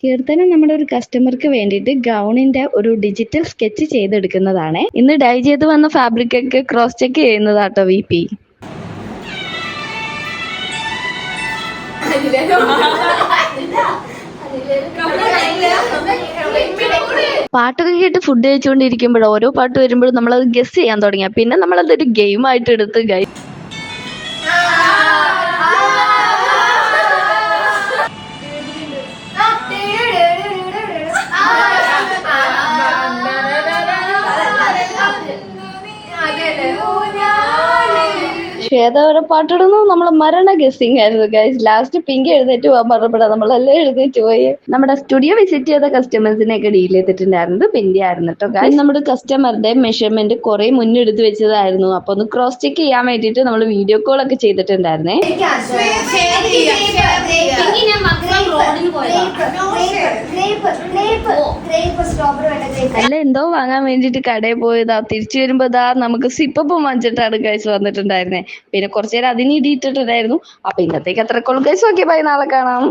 കീർത്തന നമ്മുടെ ഒരു കസ്റ്റമർക്ക് വേണ്ടിയിട്ട് ഗൗണിന്റെ ഒരു ഡിജിറ്റൽ സ്കെച്ച് ചെയ്തെടുക്കുന്നതാണ്. ഇന്ന് ഡൈ ചെയ്ത് വന്ന ഫാബ്രിക് ഒക്കെ ക്രോസ് ചെക്ക് ചെയ്യുന്നതാട്ടോ VP. പാട്ടൊക്കെ കേട്ട് ഫുഡ് കഴിച്ചുകൊണ്ടിരിക്കുമ്പോൾ ഓരോ പാട്ട് വരുമ്പോഴും നമ്മളത് ഗസ് ചെയ്യാൻ തുടങ്ങിയ പിന്നെ നമ്മളതൊരു ഗെയിമായിട്ട് എടുത്ത് ശ്വേത ഓരോ പാട്ടിടുന്നു. നമ്മളെ മരണ ഗസ്സിങ് ആയിരുന്നു ഗൈസ്. ലാസ്റ്റ് പിങ്കി എഴുന്നേറ്റ് പോകാൻ പറഞ്ഞപ്പോഴാ നമ്മളെല്ലാം എഴുന്നേറ്റ് പോയി. നമ്മുടെ സ്റ്റുഡിയോ വിസിറ്റ് ചെയ്ത കസ്റ്റമേഴ്സിനെ ഒക്കെ ഡീൽ ചെയ്തിട്ടുണ്ടായിരുന്നത് പിങ്കി ആയിരുന്നു കേട്ടോ ഗൈസ്. നമ്മുടെ കസ്റ്റമറുടെ മെഷർമെന്റ് കുറെ മുന്നെടുത്ത് വെച്ചതായിരുന്നു. അപ്പൊ ഒന്ന് ക്രോസ് ചെക്ക് ചെയ്യാൻ വേണ്ടിട്ട് നമ്മൾ വീഡിയോ കോൾ ഒക്കെ ചെയ്തിട്ടുണ്ടായിരുന്നേ. അല്ല എന്തോ വാങ്ങാൻ വേണ്ടിട്ട് കടയിൽ പോയതാ. തിരിച്ചു വരുമ്പോ നമുക്ക് സിപ്പപ്പം വാങ്ങിച്ചിട്ടാണ് ഗൈസ് വന്നിട്ടുണ്ടായിരുന്നേ. പിന്നെ കുറച്ചു നേരം അതിന് ഇടിയിട്ടിട്ടുണ്ടായിരുന്നു. അപ്പൊ ഇന്നത്തേക്ക് അത്രക്കുള്ള ഗൈസ്. ഓക്കെ ബൈ, നാളെ കാണാം.